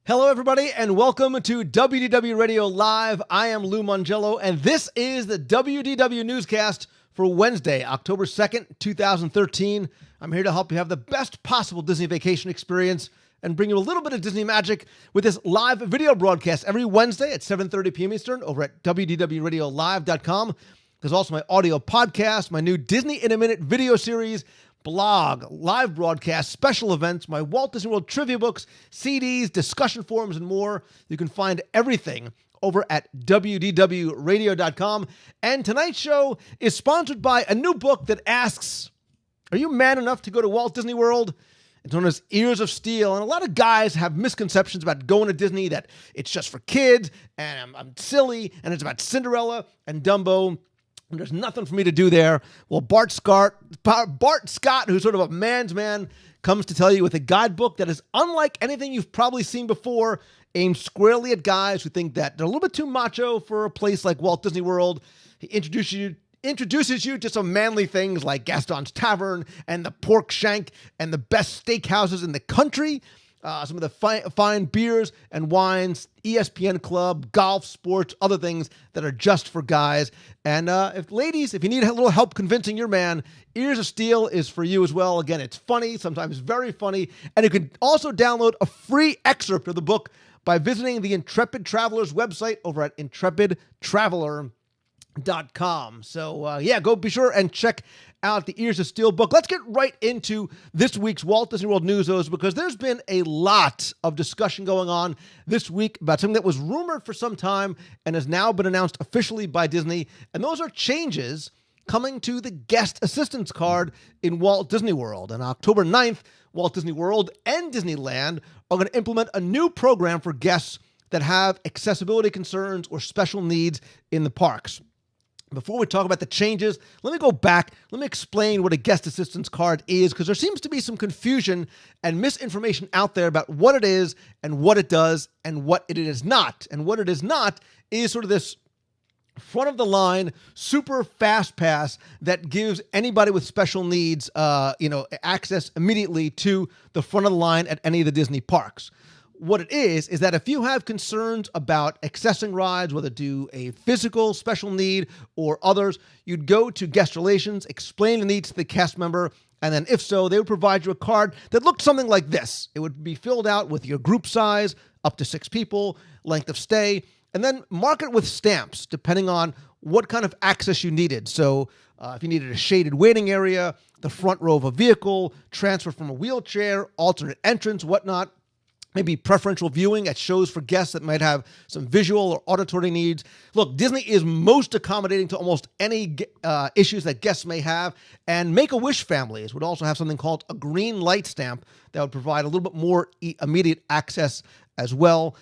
Hello, everybody, and welcome to WDW Radio Live. I am Lou Mongello, and this is the WDW newscast for Wednesday, October 2nd, 2013. I'm here to help you have the best possible Disney vacation experience and bring you a little bit of Disney magic with this live video broadcast every Wednesday at 7:30 p.m. Eastern over at WDWRadioLive.com. There's also my audio podcast, my new Disney in a Minute video series, blog, live broadcast, special events, my Walt Disney World trivia books, CDs, discussion forums, and more. You can find everything over at WDWRadio.com. And tonight's show is sponsored by a new book that asks, are you man enough to go to Walt Disney World? It's known as Ears of Steel. And a lot of guys have misconceptions about going to Disney, that it's just for kids, and I'm silly, and it's about Cinderella and Dumbo. And there's nothing for me to do there. Well, Bart Scott, who's sort of a man's man, comes to tell you with a guidebook that is unlike anything you've probably seen before, aimed squarely at guys who think that they're a little bit too macho for a place like Walt Disney World. He introduces you to some manly things like Gaston's Tavern and the Pork Shank and the best steakhouses in the country. Some of the fine beers and wines, ESPN Club, golf, sports, other things that are just for guys. And if you need a little help convincing your man, Ears of Steel is for you as well. Again, it's funny, sometimes very funny. And you can also download a free excerpt of the book by visiting the Intrepid Traveler's website over at intrepidtraveler.com. So go be sure and check out the Ears of Steel book. Let's get right into this week's Walt Disney World news, because there's been a lot of discussion going on this week about something that was rumored for some time and has now been announced officially by Disney. And those are changes coming to the guest assistance card in Walt Disney World. On October 9th, Walt Disney World and Disneyland are going to implement a new program for guests that have accessibility concerns or special needs in the parks. Before we talk about the changes, let me go back. Let me explain what a guest assistance card is, because there seems to be some confusion and misinformation out there about what it is and what it does and what it is not. And what it is not is sort of this front of the line, super fast pass that gives anybody with special needs, access immediately to the front of the line at any of the Disney parks. What it is that if you have concerns about accessing rides, whether due a physical special need or others, you'd go to guest relations, explain the needs to the cast member, and then if so, they would provide you a card that looked something like this. It would be filled out with your group size, up to 6 people, length of stay, and then mark it with stamps depending on what kind of access you needed. So if you needed a shaded waiting area, the front row of a vehicle, transfer from a wheelchair, alternate entrance, whatnot, maybe preferential viewing at shows for guests that might have some visual or auditory needs. Look, Disney is most accommodating to almost any issues that guests may have, and Make-A-Wish families would also have something called a green light stamp that would provide a little bit more immediate access as well.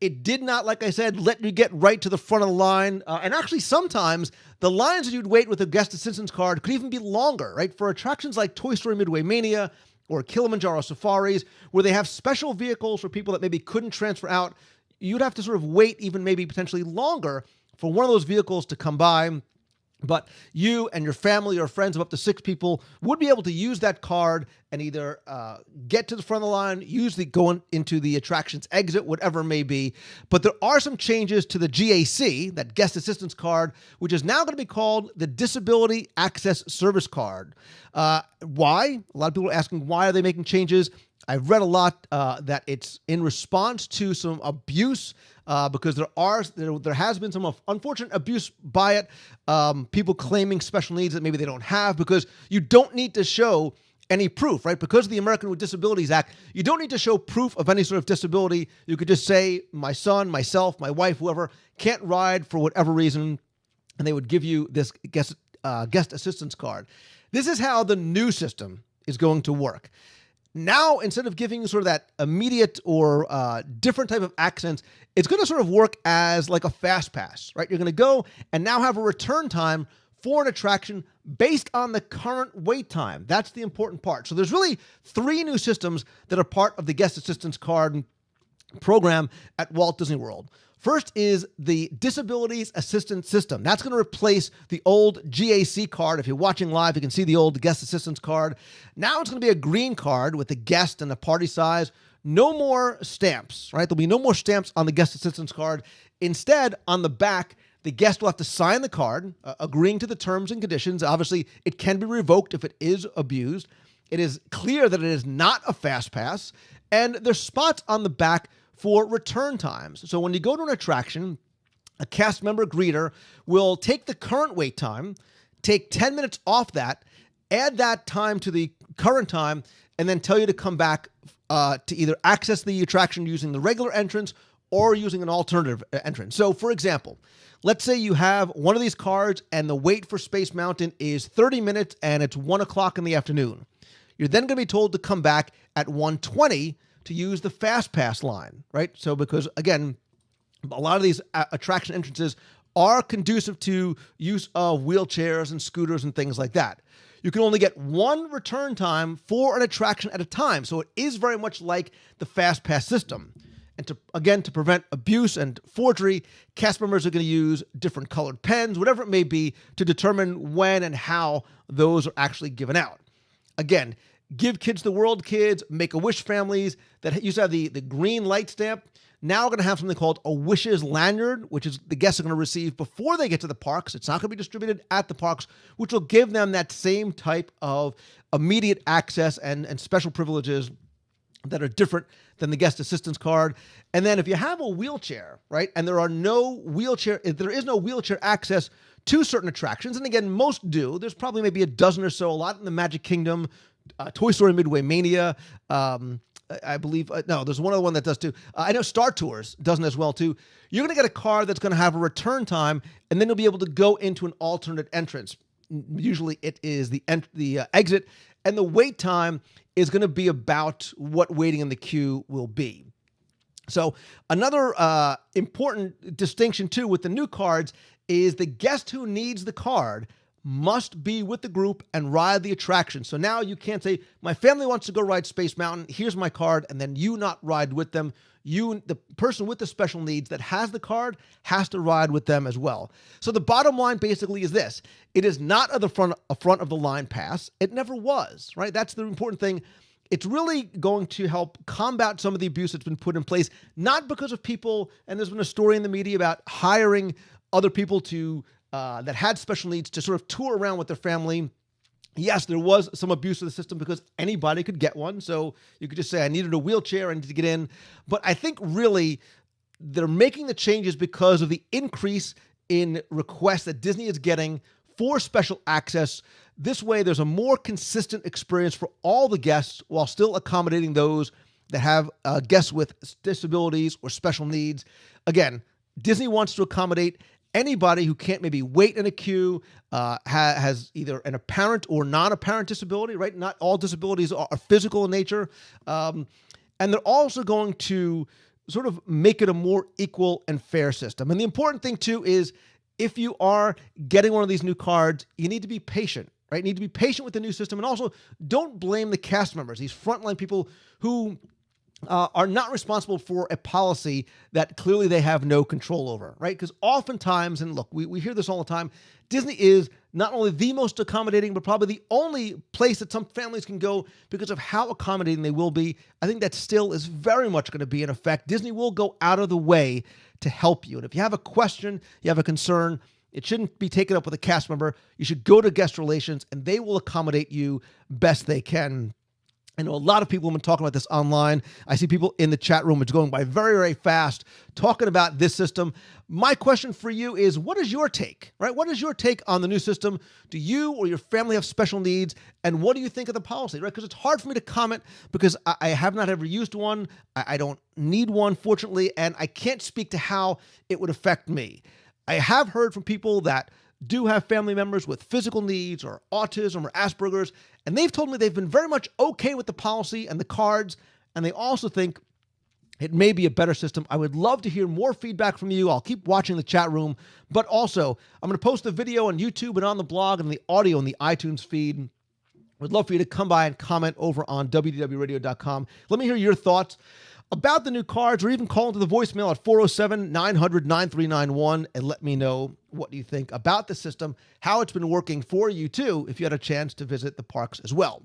It did not, like I said, let you get right to the front of the line. And actually, sometimes the lines that you'd wait with a guest assistance card could even be longer, right? For attractions like Toy Story Midway Mania or Kilimanjaro Safaris, where they have special vehicles for people that maybe couldn't transfer out, you'd have to sort of wait even maybe potentially longer for one of those vehicles to come by. But you and your family or friends of up to 6 people would be able to use that card and either get to the front of the line, go into the attraction's exit, whatever it may be. But there are some changes to the GAC, that guest assistance card, which is now going to be called the Disability Access Service Card. Why? A lot of people are asking, why are they making changes? I've read a lot that it's in response to some abuse, because there has been some unfortunate abuse by it. People claiming special needs that maybe they don't have, because you don't need to show any proof, right? Because of the American with Disabilities Act, you don't need to show proof of any sort of disability. You could just say, my son, myself, my wife, whoever, can't ride for whatever reason, and they would give you this guest assistance card. This is how the new system is going to work. Now, instead of giving sort of that immediate or different type of accents, it's going to sort of work as like a fast pass, right? You're going to go and now have a return time for an attraction based on the current wait time. That's the important part. So there's really 3 new systems that are part of the guest assistance card program at Walt Disney World. First is the Disabilities Assistance System. That's going to replace the old GAC card. If you're watching live, you can see the old guest assistance card. Now it's going to be a green card with the guest and the party size. no more stamps, right? There'll be no more stamps on the guest assistance card. Instead, on the back, the guest will have to sign the card, agreeing to the terms and conditions. Obviously, it can be revoked if it is abused. It is clear that it is not a fast pass, and there's spots on the back for return times. So when you go to an attraction, a cast member greeter will take the current wait time, take 10 minutes off that, add that time to the current time, and then tell you to come back to either access the attraction using the regular entrance or using an alternative entrance. So, for example, let's say you have one of these cards and the wait for Space Mountain is 30 minutes and it's 1 o'clock in the afternoon. You're then going to be told to come back at 1:20 to use the Fast Pass line, right? So because, again, a lot of these attraction entrances are conducive to use of wheelchairs and scooters and things like that. You can only get one return time for an attraction at a time. So it is very much like the Fast Pass system. And to prevent abuse and forgery, cast members are going to use different colored pens, whatever it may be, to determine when and how those are actually given out. Again, Give Kids the World kids, Make-A-Wish families that used to have the green light stamp, now we're going to have something called a Wishes lanyard, which is the guests are going to receive before they get to the parks. It's not going to be distributed at the parks, which will give them that same type of immediate access and special privileges that are different than the guest assistance card. And then if you have a wheelchair, right, and there is no wheelchair access to certain attractions, and again, most do. There's probably maybe a dozen or so, a lot in the Magic Kingdom, Toy Story Midway Mania, I believe, no, there's one other one that does too. I know Star Tours doesn't as well too. You're going to get a card that's going to have a return time, and then you'll be able to go into an alternate entrance. Usually it is the exit, and the wait time is going to be about what waiting in the queue will be. So another important distinction too with the new cards is the guest who needs the card must be with the group and ride the attraction. So now you can't say, my family wants to go ride Space Mountain, here's my card, and then you not ride with them. You, the person with the special needs that has the card, has to ride with them as well. So the bottom line basically is this. It is not a front of the line pass. It never was, right? That's the important thing. It's really going to help combat some of the abuse that's been put in place, not because of people, and there's been a story in the media about hiring other people to that had special needs to sort of tour around with their family. Yes, there was some abuse of the system because anybody could get one. So you could just say, I needed a wheelchair, I need to get in. But I think really they're making the changes because of the increase in requests that Disney is getting for special access. This way, there's a more consistent experience for all the guests while still accommodating those that have guests with disabilities or special needs. Again, Disney wants to accommodate anybody who can't maybe wait in a queue, has either an apparent or non-apparent disability, right? Not all disabilities are physical in nature. And they're also going to sort of make it a more equal and fair system. And the important thing too is if you are getting one of these new cards, you need to be patient, right? You need to be patient with the new system. And also don't blame the cast members, these frontline people who are not responsible for a policy that clearly they have no control over, right? Because oftentimes, and look, we hear this all the time, Disney is not only the most accommodating, but probably the only place that some families can go because of how accommodating they will be. I think that still is very much going to be in effect. Disney will go out of the way to help you. And if you have a question, you have a concern, it shouldn't be taken up with a cast member. You should go to guest relations and they will accommodate you best they can. I know a lot of people have been talking about this online. I see people in the chat room. It's going by very, very fast talking about this system. My question for you is, what is your take, right? What is your take on the new system? Do you or your family have special needs? And what do you think of the policy, right? Because it's hard for me to comment because I have not ever used one. I don't need one, fortunately, and I can't speak to how it would affect me. I have heard from people that do have family members with physical needs or autism or Asperger's, and they've told me they've been very much okay with the policy and the cards, and they also think it may be a better system. I would love to hear more feedback from you. I'll keep watching the chat room, but also I'm going to post the video on YouTube and on the blog and the audio in the iTunes feed. Would love for you to come by and comment over on WDWRadio.com. Let me hear your thoughts about the new cards, or even call into the voicemail at 407-900-9391 and let me know what you think about the system, how it's been working for you too, if you had a chance to visit the parks as well.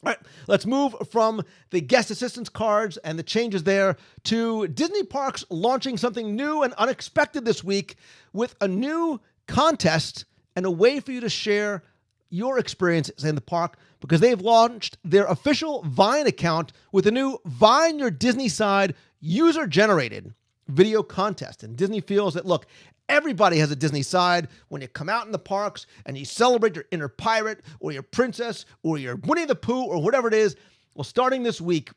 All right, let's move from the guest assistance cards and the changes there to Disney Parks launching something new and unexpected this week with a new contest and a way for you to share your experiences in the park, because they've launched their official Vine account with a new Vine Your Disney Side user-generated video contest. And Disney feels that, look, everybody has a Disney side. When you come out in the parks and you celebrate your inner pirate or your princess or your Winnie the Pooh or whatever it is, well, starting this week,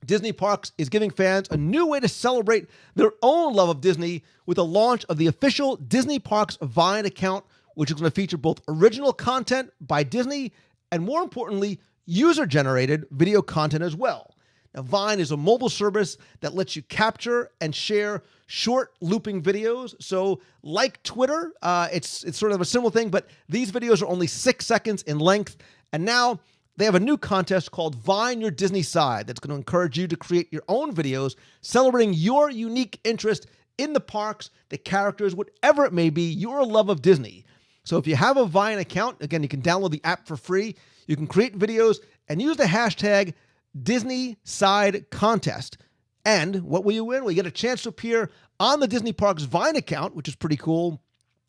Disney Parks is giving fans a new way to celebrate their own love of Disney with the launch of the official Disney Parks Vine account, which is going to feature both original content by Disney and, more importantly, user-generated video content as well. Now, Vine is a mobile service that lets you capture and share short looping videos. So like Twitter, it's sort of a similar thing, but these videos are only 6 seconds in length. And now they have a new contest called Vine Your Disney Side that's going to encourage you to create your own videos celebrating your unique interest in the parks, the characters, whatever it may be, your love of Disney. So if you have a Vine account, again, you can download the app for free. You can create videos and use the hashtag Disney Side Contest. And what will you win? Well, you get a chance to appear on the Disney Parks Vine account, which is pretty cool.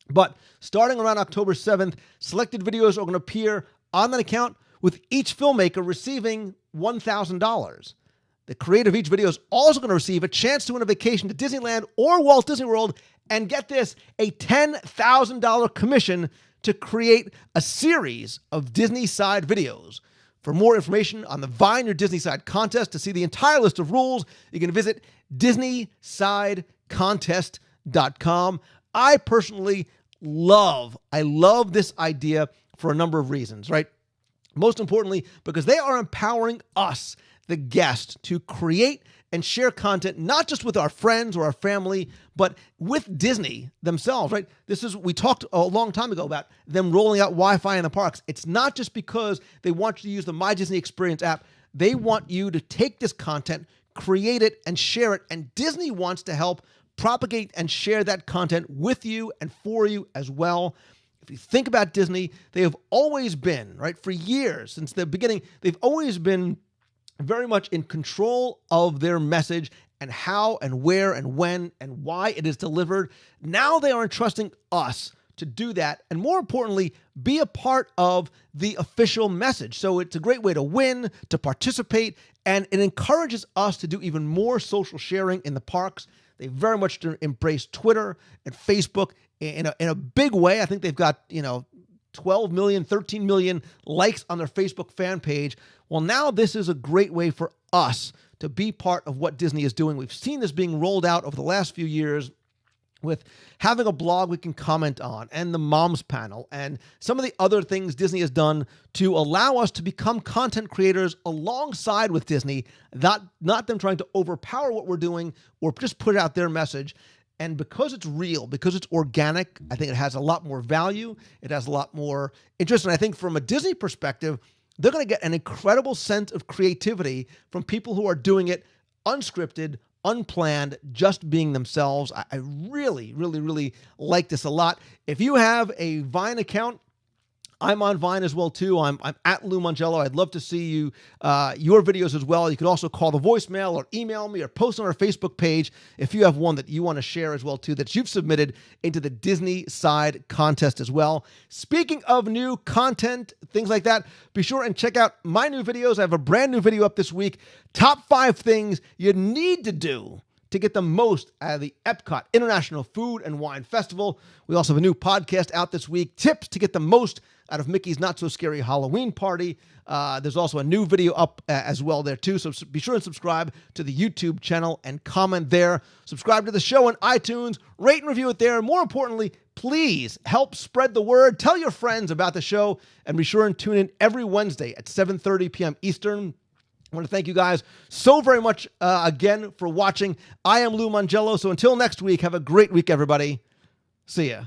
But starting around October 7th, selected videos are going to appear on that account, with each filmmaker receiving $1,000. The creator of each video is also going to receive a chance to win a vacation to Disneyland or Walt Disney World, and get this, a $10,000 commission to create a series of Disney Side videos. For more information on the Vine Your Disney Side contest, to see the entire list of rules, you can visit DisneySideContest.com. I personally love this idea for a number of reasons, right? Most importantly, because they are empowering us, the guest, to create and share content, not just with our friends or our family, but with Disney themselves, right? We talked a long time ago about them rolling out Wi-Fi in the parks. It's not just because they want you to use the My Disney Experience app. They want you to take this content, create it, and share it. And Disney wants to help propagate and share that content with you and for you as well. If you think about Disney, they have always been, right, for years, since the beginning, they've always been very much in control of their message and how and where and when and why it is delivered. Now they are entrusting us to do that, and more importantly, be a part of the official message. So it's a great way to win, to participate, and it encourages us to do even more social sharing in the parks. They very much embrace Twitter and Facebook in a big way. I think they've got, 12 million, 13 million likes on their Facebook fan page. Well, now this is a great way for us to be part of what Disney is doing. We've seen this being rolled out over the last few years with having a blog we can comment on, and the Moms Panel, and some of the other things Disney has done to allow us to become content creators alongside with Disney, not them trying to overpower what we're doing or just put out their message. And because it's real, because it's organic, I think it has a lot more value. It has a lot more interest. And I think from a Disney perspective, they're going to get an incredible sense of creativity from people who are doing it unscripted, unplanned, just being themselves. I really, really, really like this a lot. If you have a Vine account, I'm on Vine as well, too. I'm at Lou Mongello. I'd love to see you, your videos as well. You could also call the voicemail or email me or post on our Facebook page if you have one that you want to share as well, too, that you've submitted into the Disney Side contest as well. Speaking of new content, things like that, be sure and check out my new videos. I have a brand new video up this week. Top 5 things you need to do to get the most out of the Epcot International Food and Wine Festival. We also have a new podcast out this week, tips to get the most out of Mickey's Not So Scary Halloween Party. There's also a new video up as well there too, so be sure and subscribe to the YouTube channel and comment there. Subscribe to the show on iTunes, rate and review it there. More importantly, please help spread the word. Tell your friends about the show, and be sure and tune in every Wednesday at 7:30 p.m. Eastern. I want to thank you guys so very much again for watching. I am Lou Mongello, so until next week, have a great week, everybody. See ya.